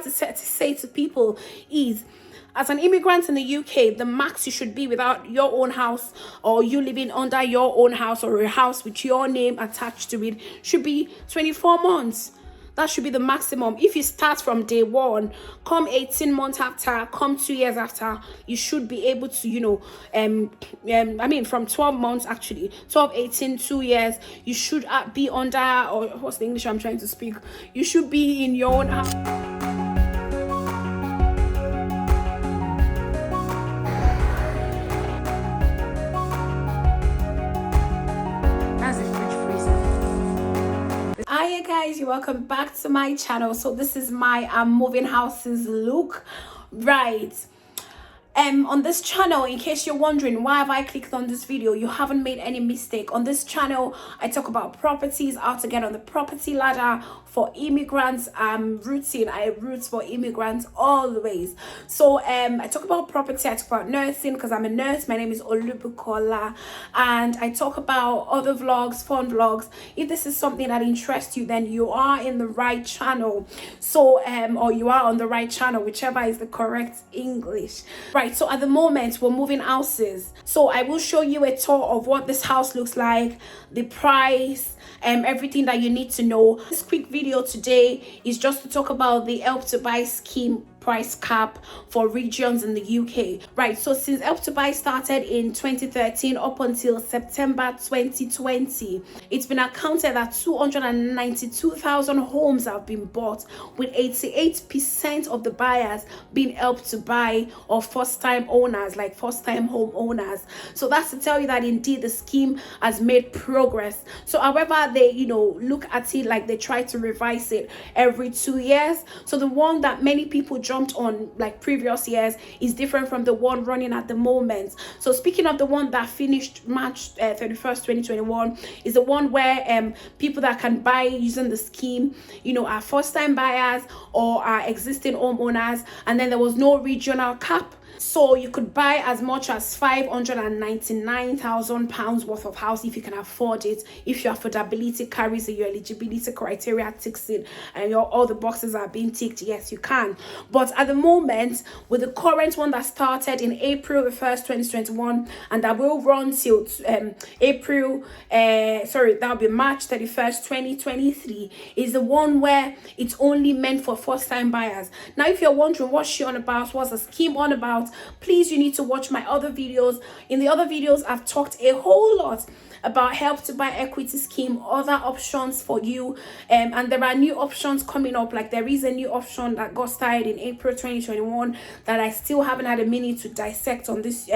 say to people is, as an immigrant in the UK, the max you should be without your own house, or you living under your own house, or a house with your name attached to it, should be 24 months. That should be the maximum. If you start from day one, come 18 months after, come 2 years after, you should be able to, from 12 months actually, 12, 18, 2 years, you should be under, or what's the English I'm trying to speak? You should be in your own house. Hiya guys, you're welcome back to my channel. So this is my moving houses look, right? On this channel, in case you're wondering why have I clicked on this video, you haven't made any mistake. On this channel, I talk about properties, how to get on the property ladder for immigrants. Rooting, I root for immigrants always. So I talk about property, I talk about nursing because I'm a nurse. My name is Olubukola, and I talk about other vlogs, fun vlogs. If this is something that interests you, then you are in the right channel. So or you are on the right channel, whichever is the correct English. Right, so at the moment we're moving houses, so I will show you a tour of what this house looks like, the price, everything that you need to know. This quick video today is just to talk about the Help to Buy scheme price cap for regions in the UK. Right, so since Help to Buy started in 2013 up until September 2020, it's been accounted that 292,000 homes have been bought, with 88% of the buyers being Help to Buy or first-time owners, like first-time home owners. So that's to tell you that indeed the scheme has made progress. So however they look at it, like they try to revise it every 2 years. So the one that many people jumped on like previous years is different from the one running at the moment. So speaking of the one that finished March 31st 2021, is the one where people that can buy using the scheme are first-time buyers or are existing homeowners, and then there was no regional cap. So you could buy as much as £599,000 worth of house if you can afford it, if your affordability carries your eligibility criteria ticks it, and all the boxes are being ticked. Yes, you can. But at the moment, with the current one that started in April 1st 2021 and that will run till that'll be March 31st 2023, is the one where it's only meant for first-time buyers. Now if you're wondering what's she on about, what's the scheme on about, please, you need to watch my other videos. In the other videos, I've talked a whole lot about Help to Buy equity scheme, other options for you, and there are new options coming up. Like there is a new option that got started in April 2021 that I still haven't had a minute to dissect on this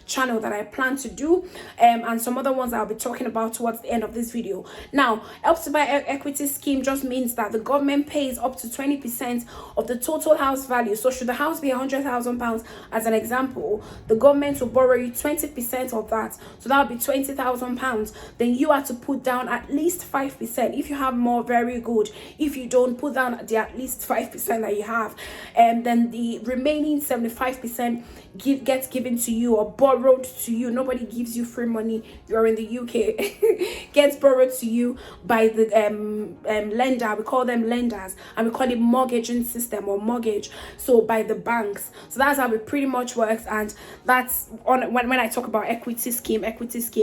channel that I plan to do, and some other ones I'll be talking about towards the end of this video. Now, Help to Buy equity scheme just means that the government pays up to 20% of the total house value. So should the house be £100,000 as an example, the government will borrow you 20% of that, so that will be £20,000. Then you have to put down at least 5%. If you have more, very good. If you don't, put down the at least 5% that you have, and then the remaining 75% gets given to you or borrowed to you. Nobody gives you free money. You're in the UK. Gets borrowed to you by the lender. We call them lenders, and we call it mortgaging system or mortgage. So by the banks. So that's how it pretty much works, and that's on when I talk about equity scheme,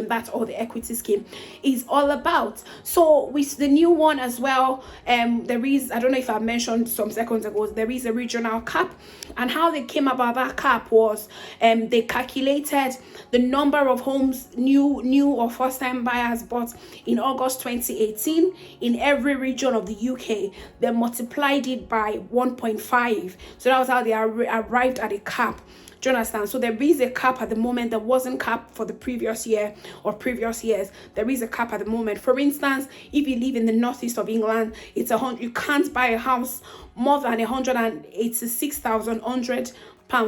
that's all the equity scheme is all about. So with the new one as well, there is, I don't know if I mentioned some seconds ago, there is a regional cap, and how they came about that cap was they calculated the number of homes new or first-time buyers bought in August 2018 in every region of the UK. They multiplied it by 1.5, so that was how they arrived at a cap. Do you understand? So there is a cap at the moment. There wasn't cap for the previous year or previous years. There is a cap at the moment. For instance, if you live in the northeast of England, it's you can't buy a house more than £186,100.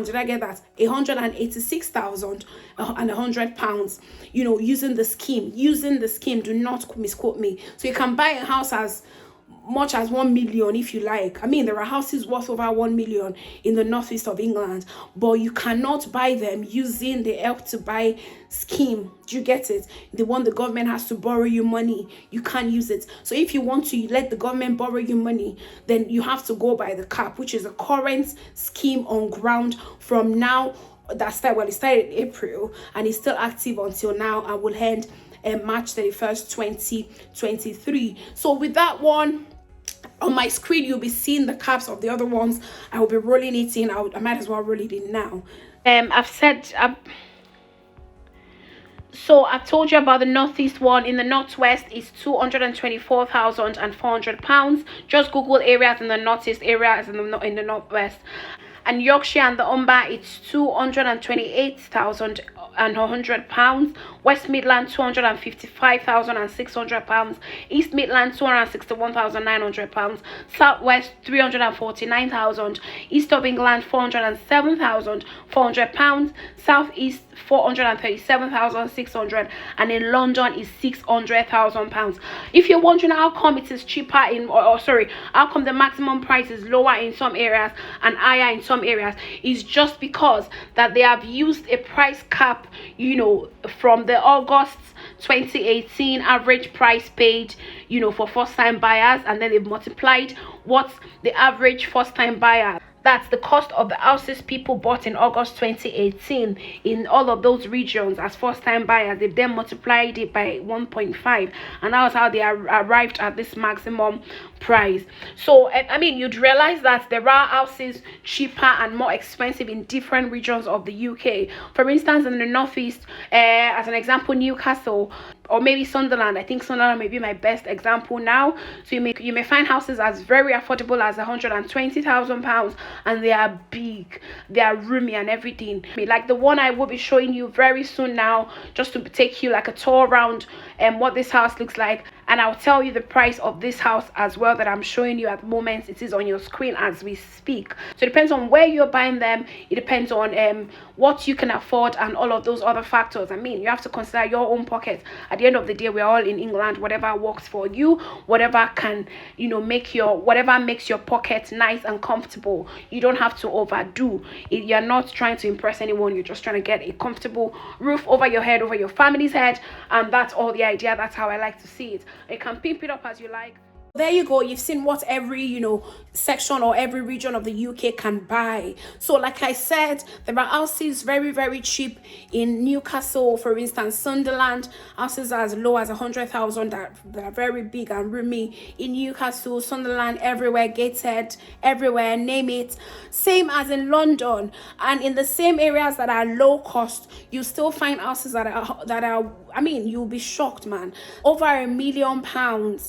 Did I get that? £186,100. Using the scheme. Do not misquote me. So you can buy a house as much as 1 million if you like. I mean, there are houses worth over 1 million in the northeast of England, but you cannot buy them using the Help to Buy scheme. Do you get it? The one the government has to borrow you money, you can't use it. So if you want to let the government borrow you money, then you have to go by the cap, which is a current scheme on ground from now. It started in April and it's still active until now and will end March 31st 2023. So with that one on my screen, you'll be seeing the caps of the other ones. I will be rolling it in. I might as well roll it in now. So I've told you about the northeast one. In the northwest is £224,400. Just Google areas in the northeast, areas in the northwest. And Yorkshire and the Humber, it's £228,100. West Midlands, £255,600. East Midlands, £261,900. Southwest, £349,000. East of England, £407,400. Southeast, £437,600, and in London is £600,000. If you're wondering how come it is cheaper how come the maximum price is lower in some areas and higher in some areas, is just because that they have used a price cap, from the August 2018 average price paid, for first-time buyers, and then they've multiplied what's the average first-time buyer. That's the cost of the houses people bought in August 2018 in all of those regions as first-time buyers. They've then multiplied it by 1.5, and that was how they arrived at this maximum price. So I mean, you'd realize that there are houses cheaper and more expensive in different regions of the UK. For instance, in the northeast, as an example, Newcastle, or maybe Sunderland. I think Sunderland may be my best example now. So you may find houses as very affordable as £120,000, and they are big, they are roomy and everything. Like the one I will be showing you very soon now, just to take you like a tour around what this house looks like. And I'll tell you the price of this house as well that I'm showing you at the moment. It is on your screen as we speak. So it depends on where you're buying them. It depends on what you can afford and all of those other factors. I mean, you have to consider your own pocket. At the end of the day, we're all in England. Whatever works for you, whatever can, whatever makes your pocket nice and comfortable. You don't have to overdo it. You're not trying to impress anyone. You're just trying to get a comfortable roof over your head, over your family's head. And that's all the idea. That's how I like to see it. You can pimp it up as you like. There you go. You've seen what every section or every region of the UK can buy. So like I said, there are houses very, very cheap in Newcastle, for instance. Sunderland, houses as low as 100,000 that are very big and roomy in Newcastle. Sunderland, everywhere, Gateshead, everywhere, name it. Same as in London, and in the same areas that are low cost, you still find houses that are I mean, you'll be shocked, man. Over £1 million.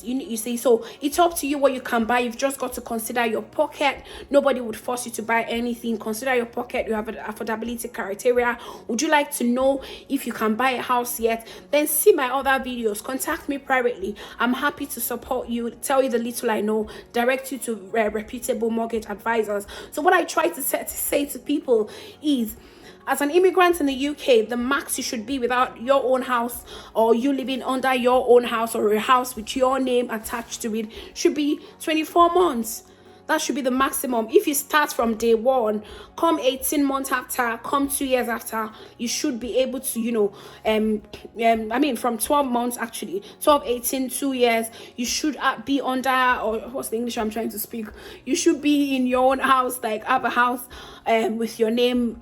You see, so it's up to you what you can buy. You've just got to consider your pocket. Nobody would force you to buy anything. Consider your pocket. You have an affordability criteria. Would you like to know if you can buy a house yet? Then see my other videos. Contact me privately. I'm happy to support you, tell you the little I know, direct you to reputable mortgage advisors. So what I try to say to people is, as an immigrant in the UK, the max you should be without your own house, or you living under your own house, or a house with your name attached to it, should be 24 months. That should be the maximum. If you start from day one, come 18 months after, come 2 years after, you should be able to, I mean, from 12 months, actually, 12, 18, 2 years, you should be under, or what's the English I'm trying to speak? You should be in your own house, like have a house with your name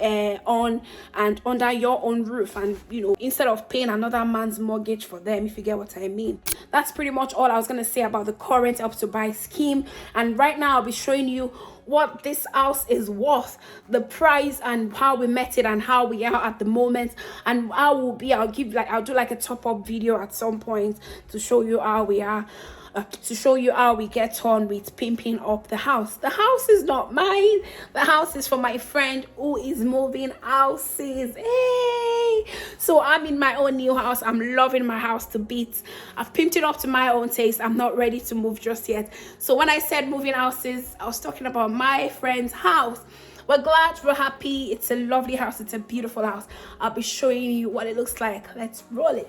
on and under your own roof, and instead of paying another man's mortgage for them, if you get what I mean. That's pretty much all I was going to say about the current Help to Buy scheme. And right now I'll be showing you what this house is worth, the price, and how we met it, and how we are at the moment, and how we'll be. I'll do like a top-up video at some point to show you how we are, to show you how we get on with pimping up the house. The house is not mine. The house is for my friend who is moving houses. Hey! So I'm in my own new house. I'm loving my house to bits. I've pimped it up to my own taste. I'm not ready to move just yet. So when I said moving houses, I was talking about my friend's house. We're glad, we're happy. It's a lovely house. It's a beautiful house. I'll be showing you what it looks like. Let's roll it.